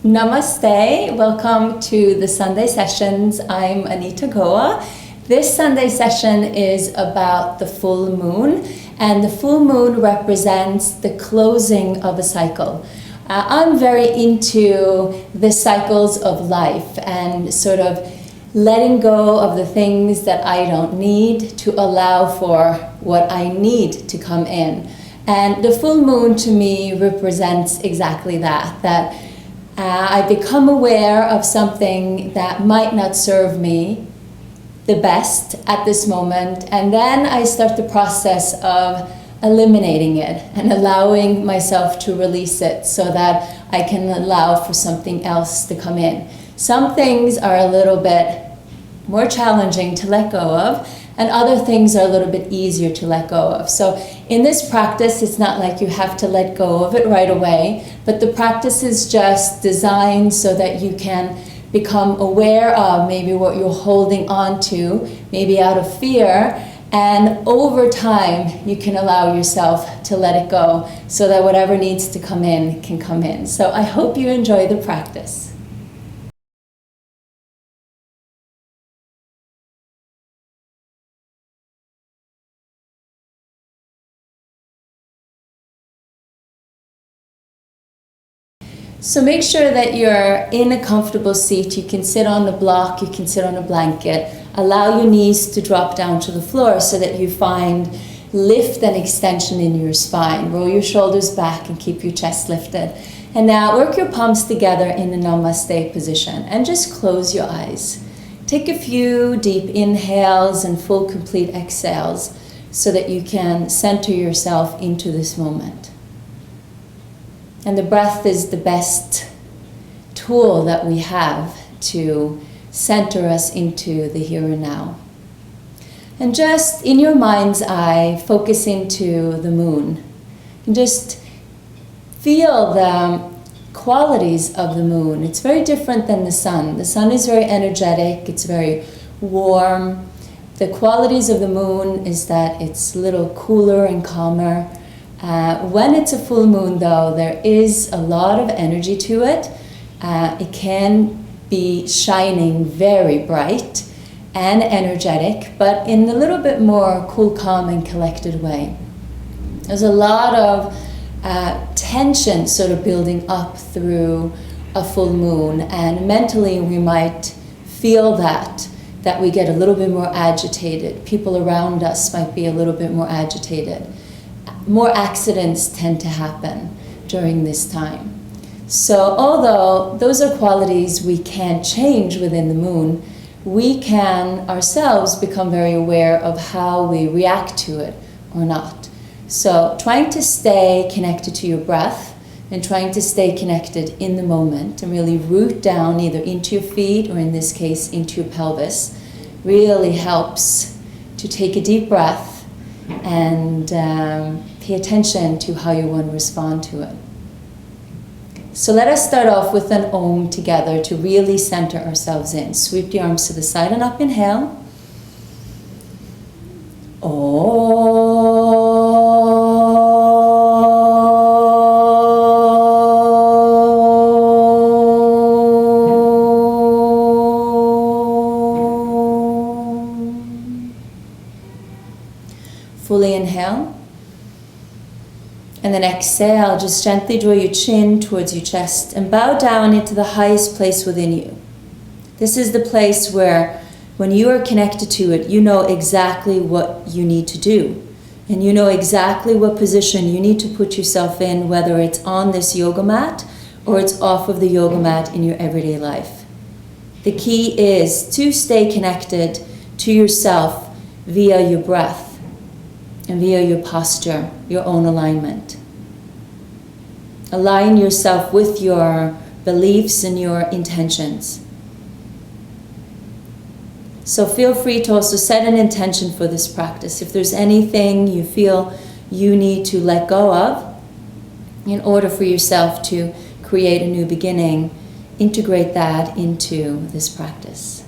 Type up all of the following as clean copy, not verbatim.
Namaste, welcome to the Sunday sessions. I'm Anita Goa. This Sunday session is about the full moon, and the full moon represents the closing of a cycle. I'm very into the cycles of life and sort of letting go of the things that I don't need to allow for what I need to come in. And the full moon to me represents exactly that I become aware of something that might not serve me the best at this moment, and then I start the process of eliminating it and allowing myself to release it so that I can allow for something else to come in. Some things are a little bit more challenging to let go of, and other things are a little bit easier to let go of. So in this practice, it's not like you have to let go of it right away, but the practice is just designed so that you can become aware of maybe what you're holding on to, maybe out of fear, and over time you can allow yourself to let it go so that whatever needs to come in can come in. So I hope you enjoy the practice. So make sure that you're in a comfortable seat. You can sit on the block, you can sit on a blanket. Allow your knees to drop down to the floor so that you find lift and extension in your spine. Roll your shoulders back and keep your chest lifted. And now work your palms together in a namaste position and just close your eyes. Take a few deep inhales and full complete exhales so that you can center yourself into this moment. And the breath is the best tool that we have to center us into the here and now. And just in your mind's eye, focus into the moon. And just feel the qualities of the moon. It's very different than the sun. The sun is very energetic, it's very warm. The qualities of the moon is that it's a little cooler and calmer. When it's a full moon, though, there is a lot of energy to it. It can be shining very bright and energetic, but in a little bit more cool, calm, and collected way. There's a lot of tension sort of building up through a full moon, and mentally we might feel that we get a little bit more agitated. People around us might be a little bit more agitated. More accidents tend to happen during this time. So although those are qualities we can't change within the moon, we can ourselves become very aware of how we react to it or not. So trying to stay connected to your breath and trying to stay connected in the moment and really root down either into your feet or in this case into your pelvis really helps to take a deep breath and pay attention to how you want to respond to it. So let us start off with an Om together to really center ourselves in. Sweep the arms to the side and up, inhale. Om. Fully inhale. And then exhale, just gently draw your chin towards your chest and bow down into the highest place within you. This is the place where when you are connected to it, you know exactly what you need to do. And you know exactly what position you need to put yourself in, whether it's on this yoga mat or it's off of the yoga mat in your everyday life. The key is to stay connected to yourself via your breath and via your posture, your own alignment. Align yourself with your beliefs and your intentions. So feel free to also set an intention for this practice. If there's anything you feel you need to let go of in order for yourself to create a new beginning, integrate that into this practice.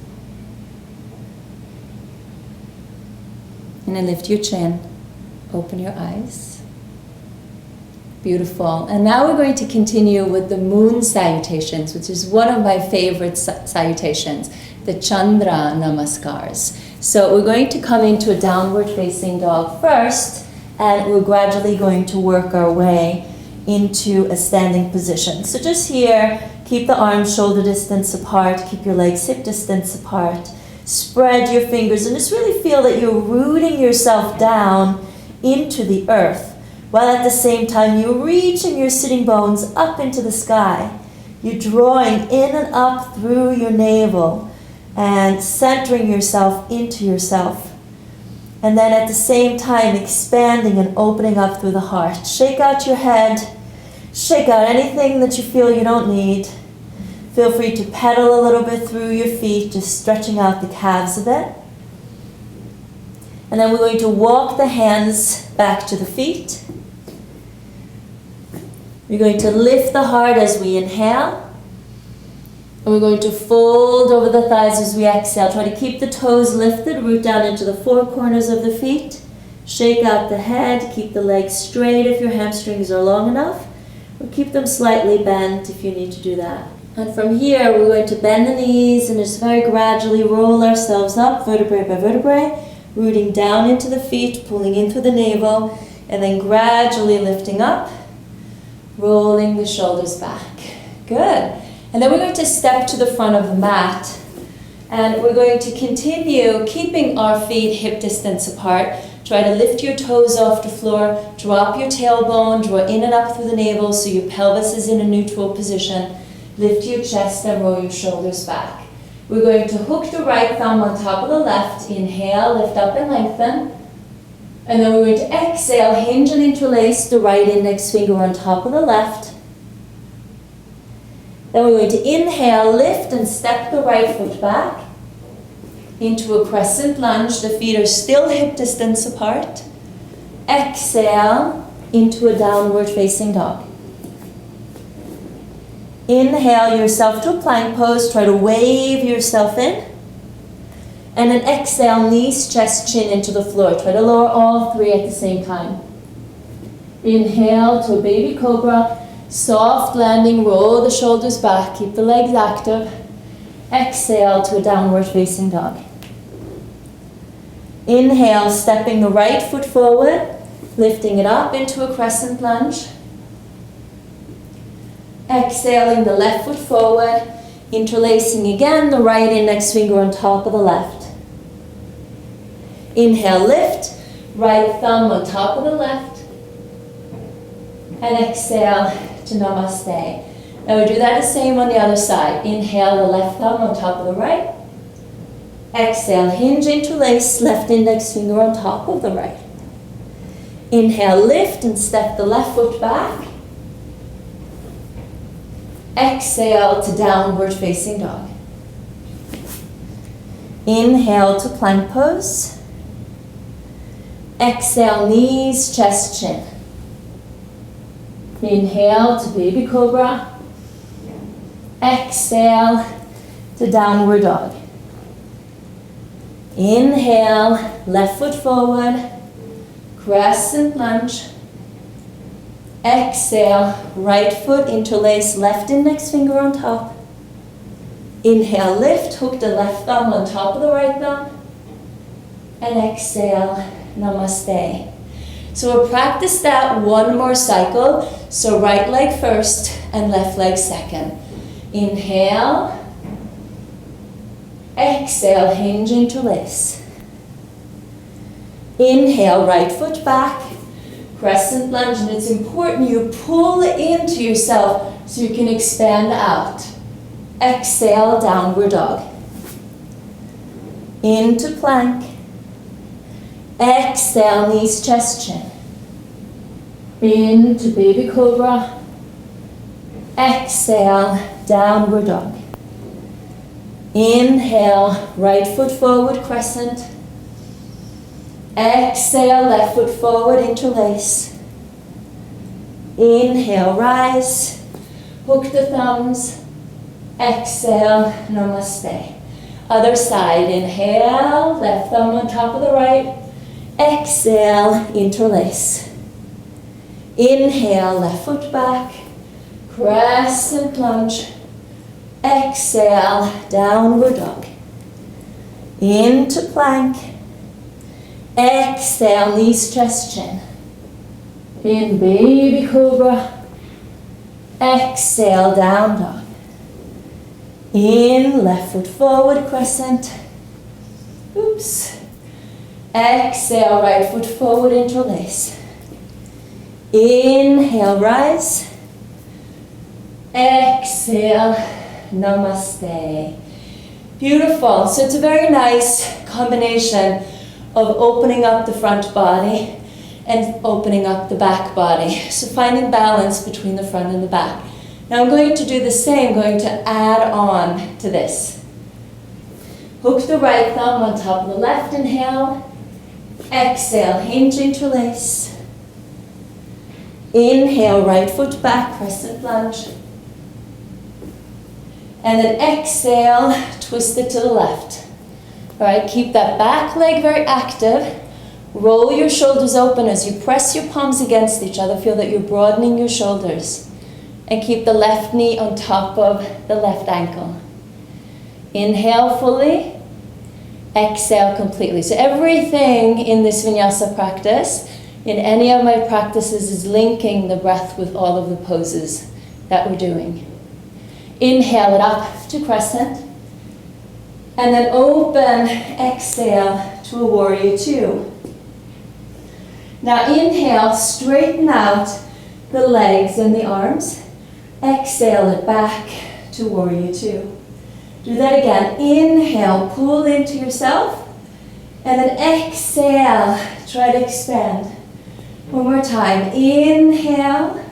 And then lift your chin. Open your eyes. Beautiful. And now we're going to continue with the moon salutations, which is one of my favorite salutations, the Chandra Namaskars. So we're going to come into a downward facing dog first, and we're gradually going to work our way into a standing position. So just here, keep the arms shoulder distance apart, keep your legs hip distance apart, spread your fingers, and just really feel that you're rooting yourself down into the earth, while at the same time you're reaching your sitting bones up into the sky. You're drawing in and up through your navel and centering yourself into yourself. And then at the same time expanding and opening up through the heart. Shake out your head. Shake out anything that you feel you don't need. Feel free to pedal a little bit through your feet, just stretching out the calves a bit. And then we're going to walk the hands back to the feet. We're going to lift the heart as we inhale. And we're going to fold over the thighs as we exhale. Try to keep the toes lifted, root down into the four corners of the feet. Shake out the head, keep the legs straight if your hamstrings are long enough, or keep them slightly bent if you need to do that. And from here, we're going to bend the knees and just very gradually roll ourselves up, vertebrae by vertebrae, rooting down into the feet, pulling in through the navel, and then gradually lifting up, rolling the shoulders back. Good. And then we're going to step to the front of the mat, and we're going to continue keeping our feet hip distance apart. Try to lift your toes off the floor, drop your tailbone, draw in and up through the navel so your pelvis is in a neutral position. Lift your chest and roll your shoulders back. We're going to hook the right thumb on top of the left. Inhale, lift up and lengthen. And then we're going to exhale, hinge and interlace the right index finger on top of the left. Then we're going to inhale, lift and step the right foot back into a crescent lunge. The feet are still hip distance apart. Exhale into a downward facing dog. Inhale yourself to a plank pose. Try to wave yourself in. And then exhale, knees, chest, chin into the floor. Try to lower all three at the same time. Inhale to a baby cobra. Soft landing, roll the shoulders back. Keep the legs active. Exhale to a downward facing dog. Inhale, stepping the right foot forward, lifting it up into a crescent lunge. Exhaling the left foot forward, interlacing again the right index finger on top of the left. Inhale, lift, right thumb on top of the left. And exhale to namaste. Now we do that the same on the other side. Inhale, the left thumb on top of the right. Exhale, hinge, interlace, left index finger on top of the right. Inhale, lift and step the left foot back. Exhale to downward facing dog. Inhale to plank pose. Exhale, knees, chest, chin. Inhale to baby cobra. Exhale to downward dog. Inhale, left foot forward, crescent lunge. Exhale, right foot interlace, left index finger on top. Inhale, lift, hook the left thumb on top of the right thumb. And exhale, namaste. So we'll practice that one more cycle. So right leg first and left leg second. Inhale. Exhale, hinge, interlace. Inhale, right foot back. Crescent lunge, and it's important you pull into yourself so you can expand out. Exhale, downward dog. Into plank. Exhale, knees, chest, chin. Into baby cobra. Exhale, downward dog. Inhale, right foot forward, crescent. Exhale, left foot forward, interlace. Inhale, rise. Hook the thumbs. Exhale, namaste. Other side, inhale, left thumb on top of the right. Exhale, interlace. Inhale, left foot back, crescent lunge. Exhale, downward dog. Into plank. Exhale, knees, chest, chin. In baby cobra. Exhale, down dog. In, left foot forward, crescent. Oops. Exhale, right foot forward, interlace. Inhale, rise. Exhale, namaste. Beautiful. So it's a very nice combination of opening up the front body and opening up the back body. So finding balance between the front and the back. Now I'm going to do the same, going to add on to this. Hook the right thumb on top of the left, inhale. Exhale, hinge, interlace. Inhale, right foot back, crescent lunge. And then exhale, twist it to the left. All right, keep that back leg very active. Roll your shoulders open as you press your palms against each other. Feel that you're broadening your shoulders. And keep the left knee on top of the left ankle. Inhale fully. Exhale completely. So everything in this vinyasa practice, in any of my practices, is linking the breath with all of the poses that we're doing. Inhale it up to crescent. And then open, exhale to a warrior two. Now inhale, straighten out the legs and the arms. Exhale it back to warrior two. Do that again. Inhale, pull into yourself. And then exhale, try to expand. One more time. Inhale.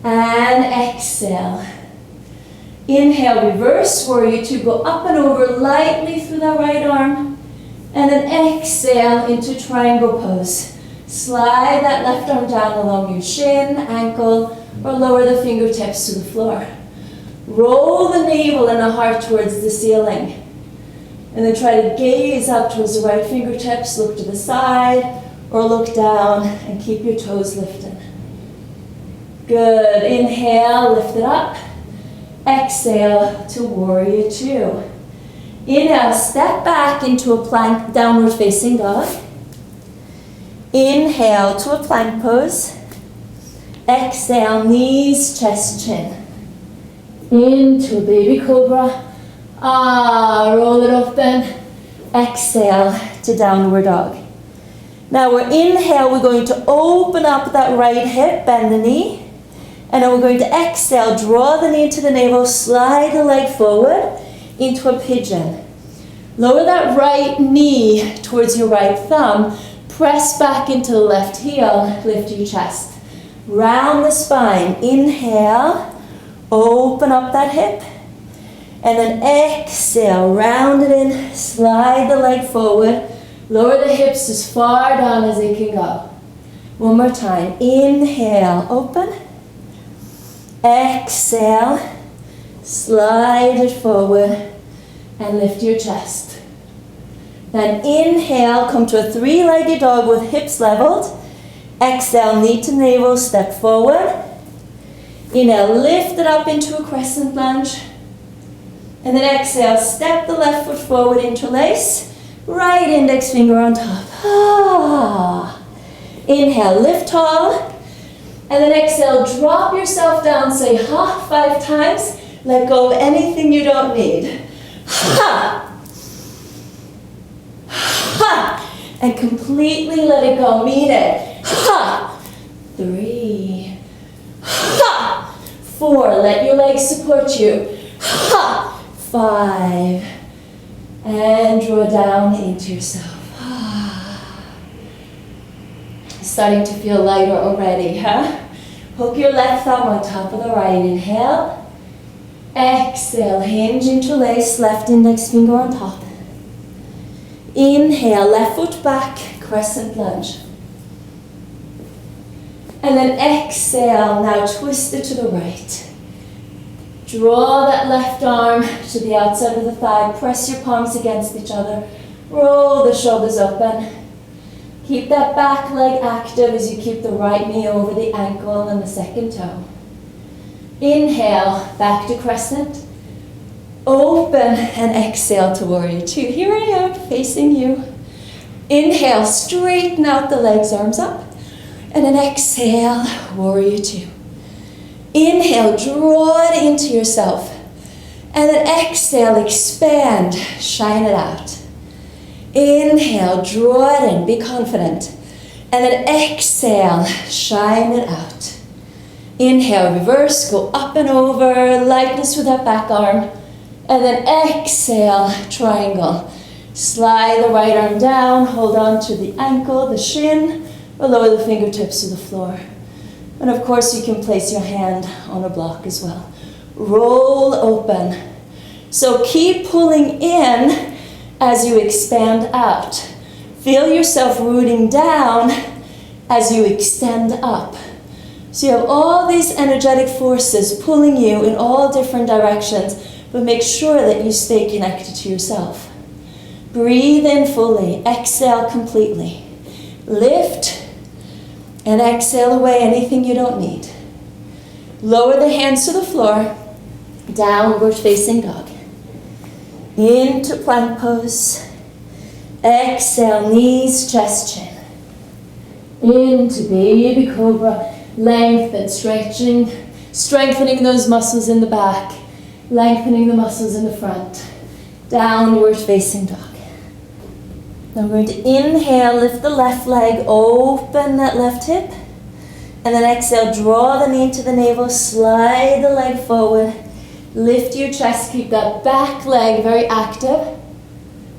And exhale. Inhale, reverse warrior two. Go up and over lightly through that right arm. And then exhale into triangle pose. Slide that left arm down along your shin, ankle, or lower the fingertips to the floor. Roll the navel and the heart towards the ceiling. And then try to gaze up towards the right fingertips, look to the side, or look down and keep your toes lifted. Good. Inhale, lift it up. Exhale to warrior two. Inhale, step back into a plank, downward facing dog. Inhale to a plank pose. Exhale, knees, chest, chin. Into a baby cobra. Roll it open. Exhale to downward dog. Now we're inhale, we're going to open up that right hip, bend the knee. And then we're going to exhale, draw the knee into the navel, slide the leg forward into a pigeon. Lower that right knee towards your right thumb. Press back into the left heel, lift your chest. Round the spine. Inhale, open up that hip. And then exhale, round it in, slide the leg forward. Lower the hips as far down as they can go. One more time. Inhale, open. Exhale, slide it forward and lift your chest. Then inhale, come to a three-legged dog with hips leveled. Exhale, knee to navel, step forward. Inhale, lift it up into a crescent lunge. And then exhale, step the left foot forward, interlace. Right index finger on top. Inhale, lift tall. And then exhale, drop yourself down, say ha 5 times. Let go of anything you don't need. Ha! Ha! And completely let it go, mean it. Ha! 3. Ha! 4, let your legs support you. Ha! 5. And draw down into yourself. Starting to feel lighter already, huh? Hook your left thumb on top of the right. Inhale. Exhale, hinge, interlace, left index finger on top. Inhale, left foot back, crescent lunge. And then exhale, now twist it to the right. Draw that left arm to the outside of the thigh. Press your palms against each other. Roll the shoulders open. Keep that back leg active as you keep the right knee over the ankle and the second toe. Inhale, back to crescent. Open and exhale to warrior two. Here I am, facing you. Inhale, straighten out the legs, arms up. And then exhale, warrior two. Inhale, draw it into yourself. And then exhale, expand, shine it out. Inhale, draw it in, be confident. And then exhale, shine it out. Inhale, reverse, go up and over, lightness with that back arm. And then exhale, triangle. Slide the right arm down, hold on to the ankle, the shin, or lower the fingertips to the floor. And of course you can place your hand on a block as well. Roll open. So keep pulling in as you expand out. Feel yourself rooting down as you extend up. So you have all these energetic forces pulling you in all different directions, but make sure that you stay connected to yourself. Breathe in fully, exhale completely. Lift and exhale away anything you don't need. Lower the hands to the floor, downward facing dog. Into plank pose. Exhale, knees, chest, chin. Into baby cobra, lengthen, stretching, strengthening those muscles in the back. Lengthening the muscles in the front. Downward facing dog. Now we're going to inhale, lift the left leg, open that left hip. And then exhale, draw the knee to the navel, slide the leg forward. Lift your chest, keep that back leg very active.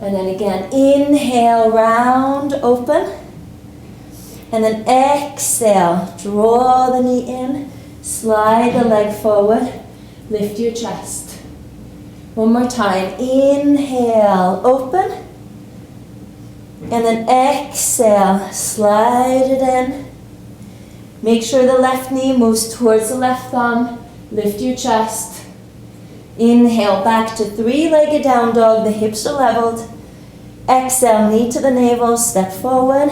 And then again, inhale, round, open. And then exhale, draw the knee in, slide the leg forward. Lift your chest. One more time. Inhale, open. And then exhale, slide it in. Make sure the left knee moves towards the left thumb. Lift your chest. Inhale, back to three-legged down dog. The hips are leveled. Exhale, knee to the navel, step forward.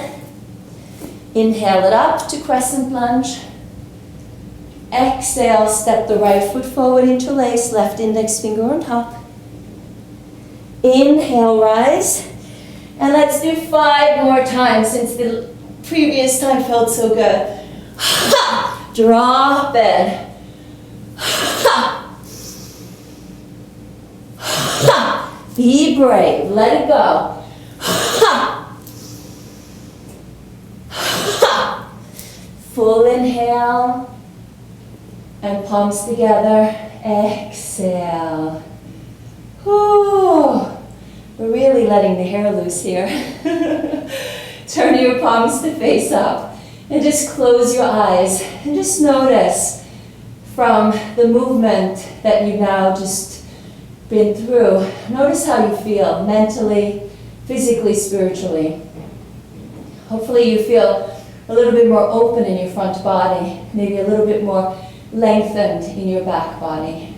Inhale it up to crescent lunge. Exhale, step the right foot forward, interlace, left index finger on top. Inhale, rise. And let's do 5 more times since the previous time felt so good. Ha! Drop it. Ha! Ha! Be brave. Let it go. Ha! Ha! Full inhale. And palms together, exhale. Ooh, we're really letting the hair loose here. Turn your palms to face up and just close your eyes and just notice from the movement that you've now just been through. Notice how you feel mentally, physically, spiritually. Hopefully you feel a little bit more open in your front body, maybe a little bit more lengthened in your back body.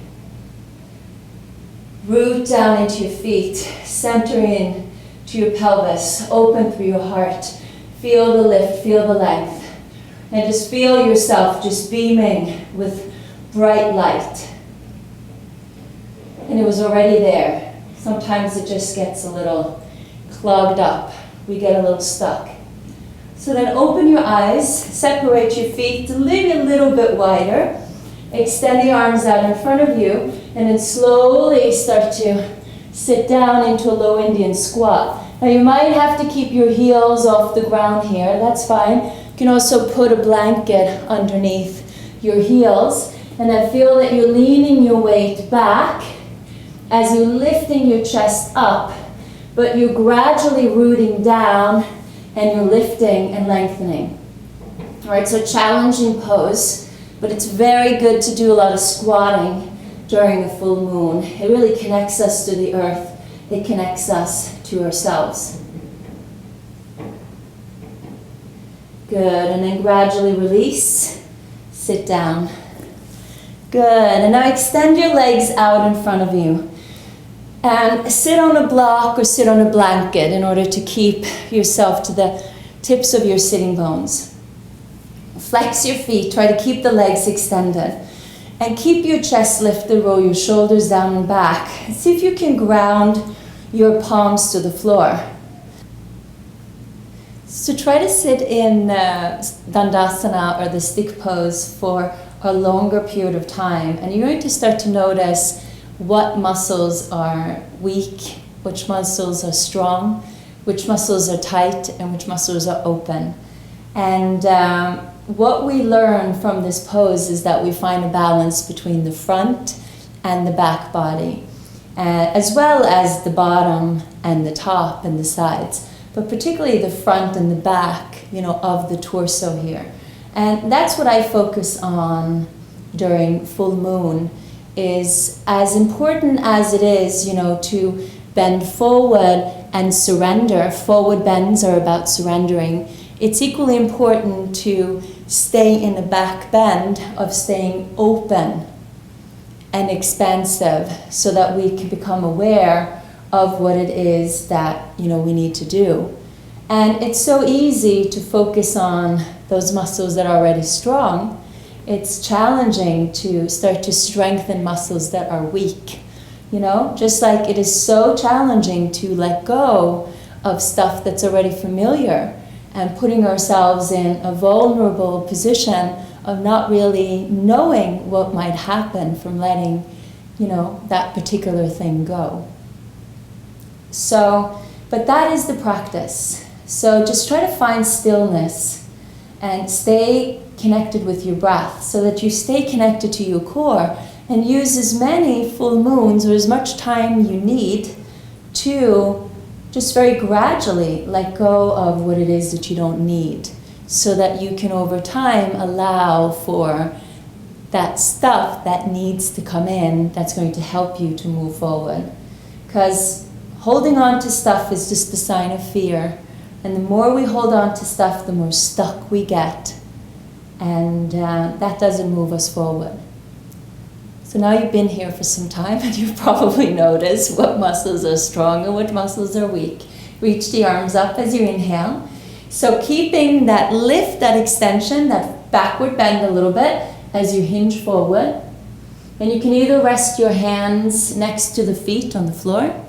Root down into your feet, center in to your pelvis, open through your heart. Feel the lift, feel the length. And just feel yourself just beaming with bright light. And it was already there. Sometimes it just gets a little clogged up. We get a little stuck. So then open your eyes, separate your feet maybe a little bit wider. Extend the arms out in front of you, and then slowly start to sit down into a low Indian squat. Now you might have to keep your heels off the ground here, that's fine. You can also put a blanket underneath your heels, and then feel that you're leaning your weight back as you're lifting your chest up, but you're gradually rooting down and you're lifting and lengthening. All right, so challenging pose. But it's very good to do a lot of squatting during a full moon. It really connects us to the earth. It connects us to ourselves. Good, and then gradually release. Sit down. Good, and now extend your legs out in front of you. And sit on a block or sit on a blanket in order to keep yourself to the tips of your sitting bones. Flex your feet, try to keep the legs extended. And keep your chest lifted, roll your shoulders down and back. See if you can ground your palms to the floor. So try to sit in Dandasana, or the stick pose, for a longer period of time. And you're going to start to notice what muscles are weak, which muscles are strong, which muscles are tight, and which muscles are open. And what we learn from this pose is that we find a balance between the front and the back body, as well as the bottom and the top and the sides, but particularly the front and the back, of the torso here. And that's what I focus on during full moon. Is as important as it is, to bend forward and surrender. Forward bends are about surrendering. It's equally important to stay in a back bend of staying open and expansive, so that we can become aware of what it is that we need to do. And it's so easy to focus on those muscles that are already strong. It's challenging to start to strengthen muscles that are weak. Just like it is so challenging to let go of stuff that's already familiar, and putting ourselves in a vulnerable position of not really knowing what might happen from letting, that particular thing go. So, but that is the practice. So just try to find stillness and stay connected with your breath, so that you stay connected to your core, and use as many full moons or as much time you need to just very gradually let go of what it is that you don't need, so that you can over time allow for that stuff that needs to come in, that's going to help you to move forward. Because holding on to stuff is just a sign of fear. And the more we hold on to stuff, the more stuck we get. And that doesn't move us forward. So now you've been here for some time, and you've probably noticed what muscles are strong and what muscles are weak. Reach the arms up as you inhale. So keeping that lift, that extension, that backward bend a little bit as you hinge forward. And you can either rest your hands next to the feet on the floor.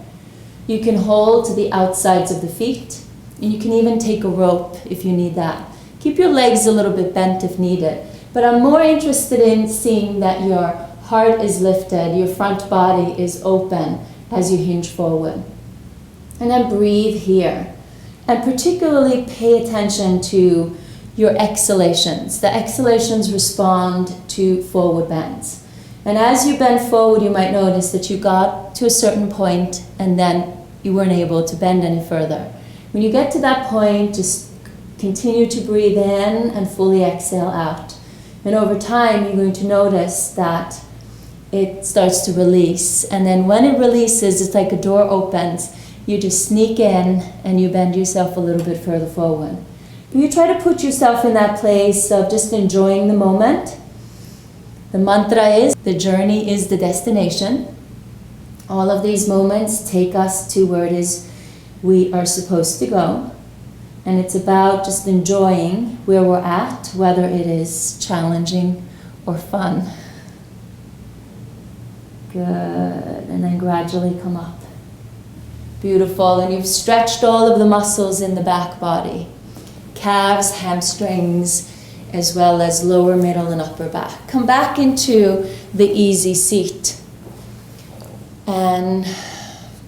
You can hold to the outsides of the feet. And you can even take a rope if you need that. Keep your legs a little bit bent if needed. But I'm more interested in seeing that your heart is lifted, your front body is open as you hinge forward. And then breathe here. And particularly pay attention to your exhalations. The exhalations respond to forward bends. And as you bend forward, you might notice that you got to a certain point and then you weren't able to bend any further. When you get to that point, just continue to breathe in and fully exhale out. And over time, you're going to notice that it starts to release. And then when it releases, it's like a door opens. You just sneak in and you bend yourself a little bit further forward. But you try to put yourself in that place of just enjoying the moment. The mantra is, the journey is the destination. All of these moments take us to where it is we are supposed to go. And it's about just enjoying where we're at, whether it is challenging or fun. Good. And then gradually come up. Beautiful. And you've stretched all of the muscles in the back body. Calves, hamstrings, as well as lower, middle, and upper back. Come back into the easy seat. And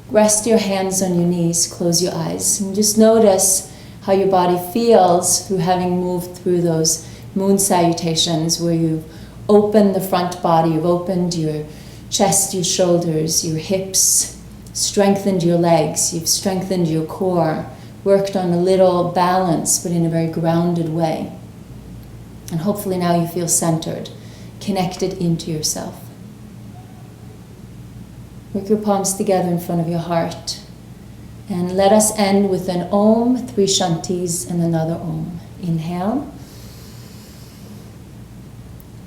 rest your hands on your knees. Close your eyes. And just notice how your body feels through having moved through those moon salutations, where you've opened the front body, you've opened your chest, your shoulders, your hips, strengthened your legs, you've strengthened your core, worked on a little balance, but in a very grounded way. And hopefully now you feel centered, connected into yourself. Work your palms together in front of your heart. And let us end with an Om, 3 Shantis, and another Om. Inhale.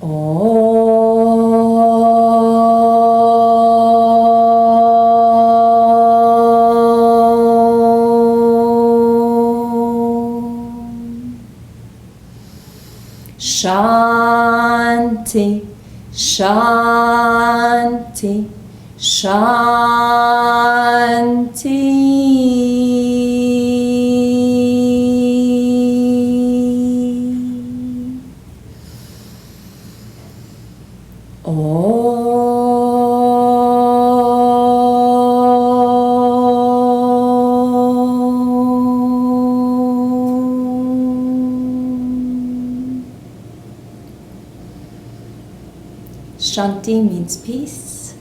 Om. Shanti, Shanti, Shanti. Shanti means peace.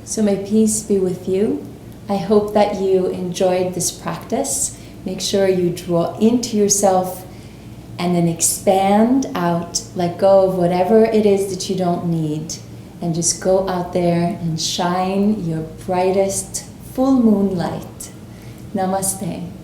So may peace be with you. I hope that you enjoyed this practice. Make sure you draw into yourself and then expand out, let go of whatever it is that you don't need, and just go out there and shine your brightest full moon light. Namaste.